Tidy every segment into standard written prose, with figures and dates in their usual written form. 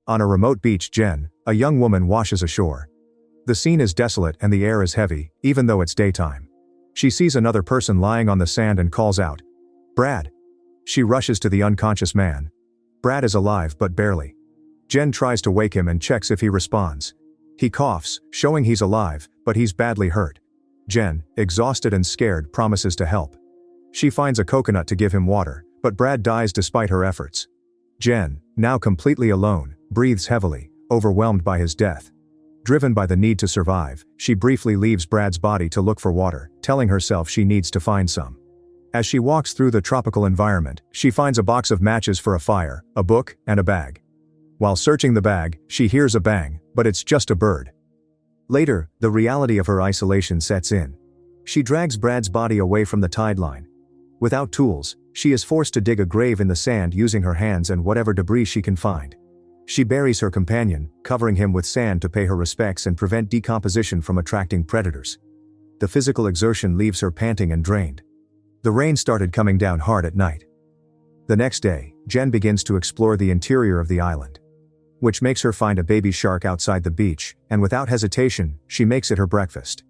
On a remote beach, Jenn, a young woman, washes ashore. The scene is desolate and the air is heavy, even though it's daytime. She sees another person lying on the sand and calls out, "Brad." She rushes to the unconscious man. Brad is alive but barely. Jenn tries to wake him and checks if he responds. He coughs, showing he's alive, but he's badly hurt. Jenn, exhausted and scared, promises to help. She finds a coconut to give him water, but Brad dies despite her efforts. Jenn, now completely alone, breathes heavily, overwhelmed by his death. Driven by the need to survive, she briefly leaves Brad's body to look for water, telling herself she needs to find some. As she walks through the tropical environment, she finds a box of matches for a fire, a book, and a bag. While searching the bag, she hears a bang, but it's just a bird. Later, the reality of her isolation sets in. She drags Brad's body away from the tide line. Without tools, she is forced to dig a grave in the sand using her hands and whatever debris she can find. She buries her companion, covering him with sand to pay her respects and prevent decomposition from attracting predators. The physical exertion leaves her panting and drained. The rain started coming down hard at night. The next day, Jenn begins to explore the interior of the island, which makes her find a baby shark outside the beach, and without hesitation, she makes it her breakfast.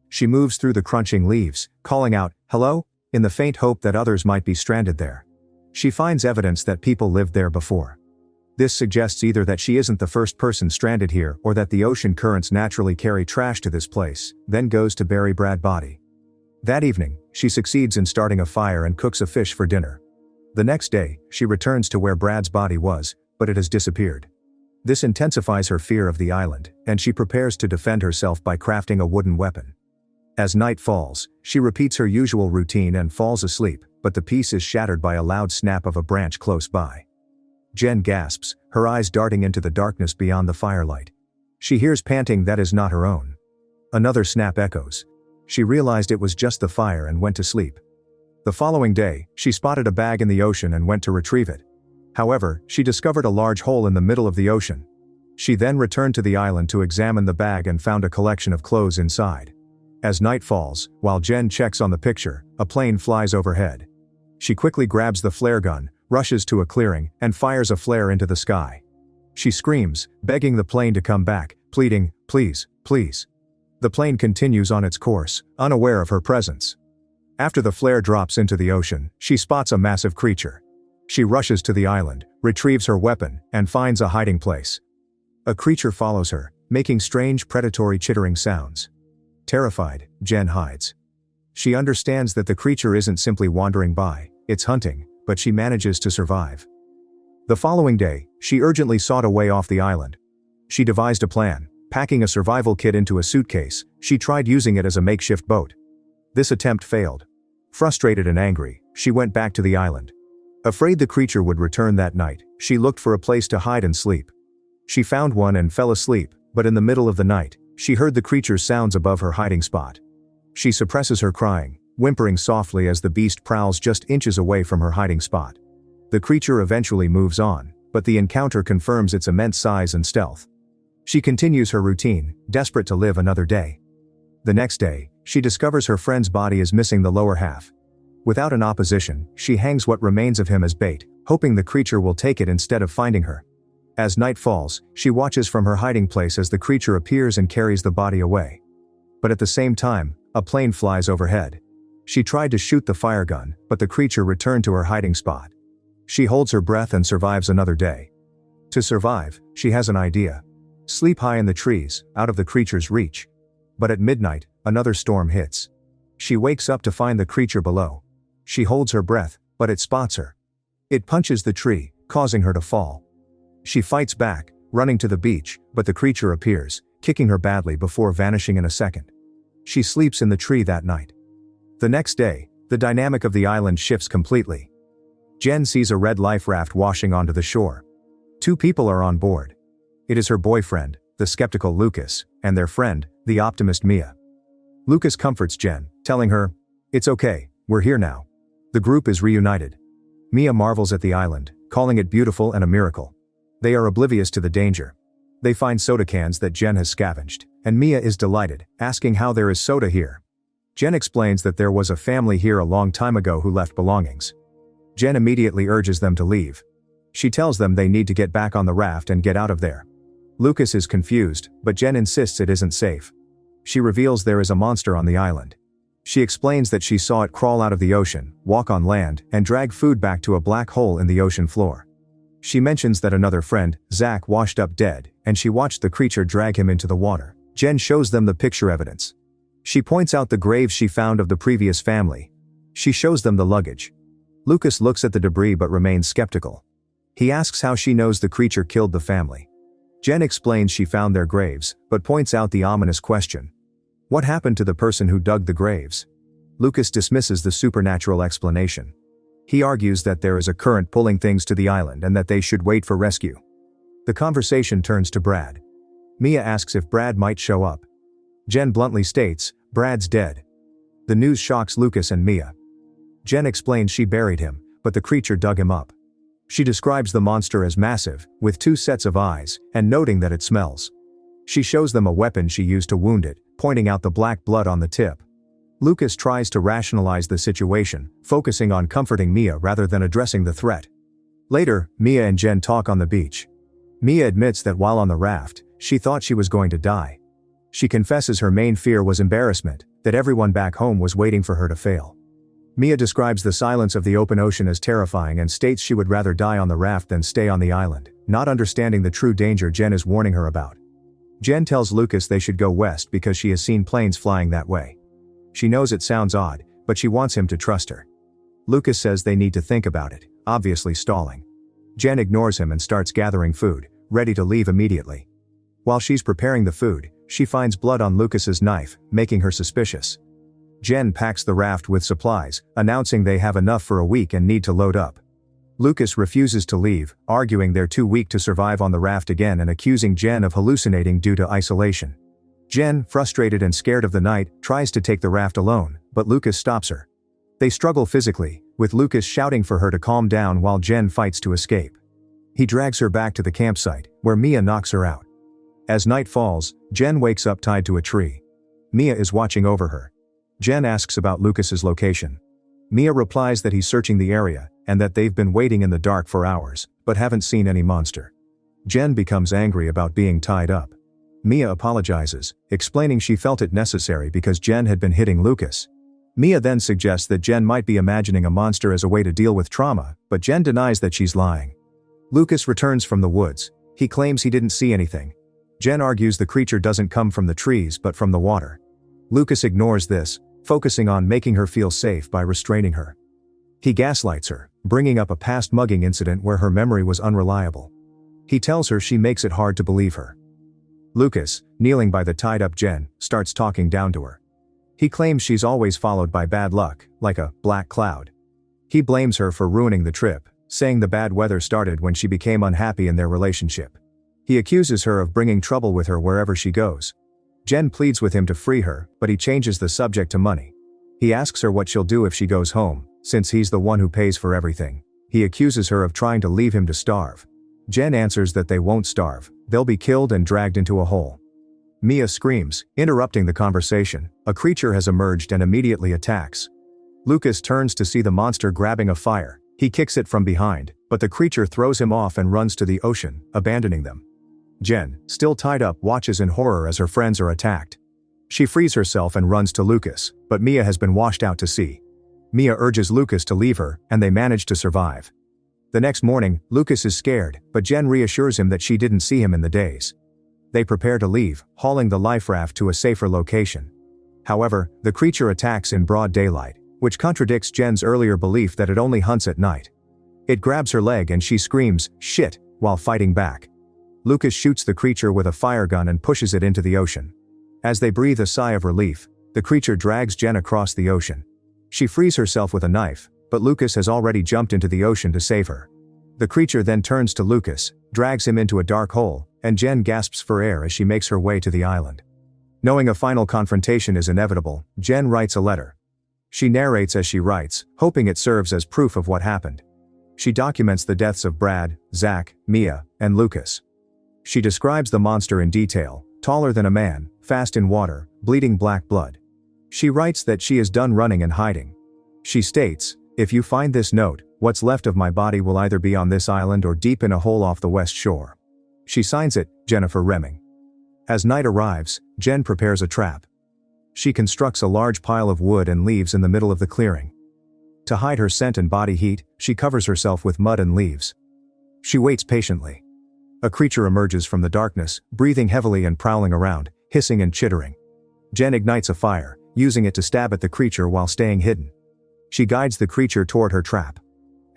She moves through the crunching leaves, calling out, "Hello?" in the faint hope that others might be stranded there. She finds evidence that people lived there before. This suggests either that she isn't the first person stranded here or that the ocean currents naturally carry trash to this place, then goes to bury Brad's body. That evening, she succeeds in starting a fire and cooks a fish for dinner. The next day, she returns to where Brad's body was, but it has disappeared. This intensifies her fear of the island, and she prepares to defend herself by crafting a wooden weapon. As night falls, she repeats her usual routine and falls asleep, but the peace is shattered by a loud snap of a branch close by. Jenn gasps, her eyes darting into the darkness beyond the firelight. She hears panting that is not her own. Another snap echoes. She realized it was just the fire and went to sleep. The following day, she spotted a bag in the ocean and went to retrieve it. However, she discovered a large hole in the middle of the ocean. She then returned to the island to examine the bag and found a collection of clothes inside. As night falls, while Jenn checks on the picture, a plane flies overhead. She quickly grabs the flare gun, rushes to a clearing, and fires a flare into the sky. She screams, begging the plane to come back, pleading, "Please, please." The plane continues on its course, unaware of her presence. After the flare drops into the ocean, she spots a massive creature. She rushes to the island, retrieves her weapon, and finds a hiding place. A creature follows her, making strange predatory chittering sounds. Terrified, Jenn hides. She understands that the creature isn't simply wandering by, it's hunting, but she manages to survive. The following day, she urgently sought a way off the island. She devised a plan. Packing a survival kit into a suitcase, she tried using it as a makeshift boat. This attempt failed. Frustrated and angry, she went back to the island. Afraid the creature would return that night, she looked for a place to hide and sleep. She found one and fell asleep, but in the middle of the night, she heard the creature's sounds above her hiding spot. She suppresses her crying, whimpering softly as the beast prowls just inches away from her hiding spot. The creature eventually moves on, but the encounter confirms its immense size and stealth. She continues her routine, desperate to live another day. The next day, she discovers her friend's body is missing the lower half. Without an opposition, she hangs what remains of him as bait, hoping the creature will take it instead of finding her. As night falls, she watches from her hiding place as the creature appears and carries the body away. But at the same time, a plane flies overhead. She tried to shoot the fire gun, but the creature returned to her hiding spot. She holds her breath and survives another day. To survive, she has an idea. Sleep high in the trees, out of the creature's reach. But at midnight, another storm hits. She wakes up to find the creature below. She holds her breath, but it spots her. It punches the tree, causing her to fall. She fights back, running to the beach, but the creature appears, kicking her badly before vanishing in a second. She sleeps in the tree that night. The next day, the dynamic of the island shifts completely. Jenn sees a red life raft washing onto the shore. Two people are on board. It is her boyfriend, the skeptical Lucas, and their friend, the optimist Mia. Lucas comforts Jenn, telling her, "It's okay, we're here now." The group is reunited. Mia marvels at the island, calling it beautiful and a miracle. They are oblivious to the danger. They find soda cans that Jenn has scavenged, and Mia is delighted, asking how there is soda here. Jenn explains that there was a family here a long time ago who left belongings. Jenn immediately urges them to leave. She tells them they need to get back on the raft and get out of there. Lucas is confused, but Jenn insists it isn't safe. She reveals there is a monster on the island. She explains that she saw it crawl out of the ocean, walk on land, and drag food back to a black hole in the ocean floor. She mentions that another friend, Zach, washed up dead, and she watched the creature drag him into the water. Jenn shows them the picture evidence. She points out the graves she found of the previous family. She shows them the luggage. Lucas looks at the debris but remains skeptical. He asks how she knows the creature killed the family. Jenn explains she found their graves, but points out the ominous question. What happened to the person who dug the graves? Lucas dismisses the supernatural explanation. He argues that there is a current pulling things to the island and that they should wait for rescue. The conversation turns to Brad. Mia asks if Brad might show up. Jenn bluntly states, Brad's dead. The news shocks Lucas and Mia. Jenn explains she buried him, but the creature dug him up. She describes the monster as massive, with 2 sets of eyes, and noting that it smells. She shows them a weapon she used to wound it, pointing out the black blood on the tip. Lucas tries to rationalize the situation, focusing on comforting Mia rather than addressing the threat. Later, Mia and Jenn talk on the beach. Mia admits that while on the raft, she thought she was going to die. She confesses her main fear was embarrassment, that everyone back home was waiting for her to fail. Mia describes the silence of the open ocean as terrifying and states she would rather die on the raft than stay on the island, not understanding the true danger Jenn is warning her about. Jenn tells Lucas they should go west because she has seen planes flying that way. She knows it sounds odd, but she wants him to trust her. Lucas says they need to think about it, obviously stalling. Jenn ignores him and starts gathering food, ready to leave immediately. While she's preparing the food, she finds blood on Lucas's knife, making her suspicious. Jenn packs the raft with supplies, announcing they have enough for a week and need to load up. Lucas refuses to leave, arguing they're too weak to survive on the raft again and accusing Jenn of hallucinating due to isolation. Jenn, frustrated and scared of the night, tries to take the raft alone, but Lucas stops her. They struggle physically, with Lucas shouting for her to calm down while Jenn fights to escape. He drags her back to the campsite, where Mia knocks her out. As night falls, Jenn wakes up tied to a tree. Mia is watching over her. Jenn asks about Lucas's location. Mia replies that he's searching the area, and that they've been waiting in the dark for hours, but haven't seen any monster. Jenn becomes angry about being tied up. Mia apologizes, explaining she felt it necessary because Jenn had been hitting Lucas. Mia then suggests that Jenn might be imagining a monster as a way to deal with trauma, but Jenn denies that she's lying. Lucas returns from the woods. He claims he didn't see anything. Jenn argues the creature doesn't come from the trees but from the water. Lucas ignores this, focusing on making her feel safe by restraining her. He gaslights her, bringing up a past mugging incident where her memory was unreliable. He tells her she makes it hard to believe her. Lucas, kneeling by the tied-up Jenn, starts talking down to her. He claims she's always followed by bad luck, like a black cloud. He blames her for ruining the trip, saying the bad weather started when she became unhappy in their relationship. He accuses her of bringing trouble with her wherever she goes. Jenn pleads with him to free her, but he changes the subject to money. He asks her what she'll do if she goes home, since he's the one who pays for everything. He accuses her of trying to leave him to starve. Jenn answers that they won't starve, they'll be killed and dragged into a hole. Mia screams, interrupting the conversation. A creature has emerged and immediately attacks. Lucas turns to see the monster grabbing a fire. He kicks it from behind, but the creature throws him off and runs to the ocean, abandoning them. Jenn, still tied up, watches in horror as her friends are attacked. She frees herself and runs to Lucas, but Mia has been washed out to sea. Mia urges Lucas to leave her, and they manage to survive. The next morning, Lucas is scared, but Jenn reassures him that she didn't see him in the days. They prepare to leave, hauling the life raft to a safer location. However, the creature attacks in broad daylight, which contradicts Jenn's earlier belief that it only hunts at night. It grabs her leg and she screams, "Shit," while fighting back. Lucas shoots the creature with a fire gun and pushes it into the ocean. As they breathe a sigh of relief, the creature drags Jenn across the ocean. She frees herself with a knife, but Lucas has already jumped into the ocean to save her. The creature then turns to Lucas, drags him into a dark hole, and Jenn gasps for air as she makes her way to the island. Knowing a final confrontation is inevitable, Jenn writes a letter. She narrates as she writes, hoping it serves as proof of what happened. She documents the deaths of Brad, Zach, Mia, and Lucas. She describes the monster in detail, taller than a man, fast in water, bleeding black blood. She writes that she is done running and hiding. She states, If you find this note, what's left of my body will either be on this island or deep in a hole off the west shore. She signs it, Jennifer Remming. As night arrives, Jenn prepares a trap. She constructs a large pile of wood and leaves in the middle of the clearing. To hide her scent and body heat, she covers herself with mud and leaves. She waits patiently. A creature emerges from the darkness, breathing heavily and prowling around, hissing and chittering. Jenn ignites a fire, using it to stab at the creature while staying hidden. She guides the creature toward her trap.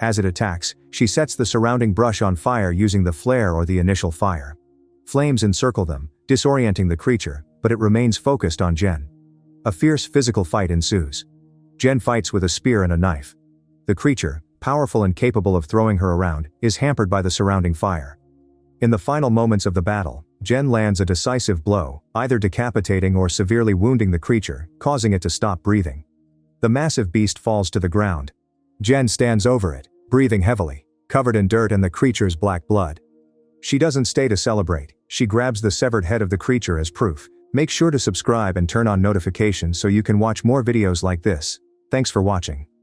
As it attacks, she sets the surrounding brush on fire using the flare or the initial fire. Flames encircle them, disorienting the creature, but it remains focused on Jenn. A fierce physical fight ensues. Jenn fights with a spear and a knife. The creature, powerful and capable of throwing her around, is hampered by the surrounding fire. In the final moments of the battle, Jenn lands a decisive blow, either decapitating or severely wounding the creature, causing it to stop breathing. The massive beast falls to the ground. Jenn stands over it, breathing heavily, covered in dirt and the creature's black blood. She doesn't stay to celebrate, she grabs the severed head of the creature as proof. Make sure to subscribe and turn on notifications so you can watch more videos like this. Thanks for watching.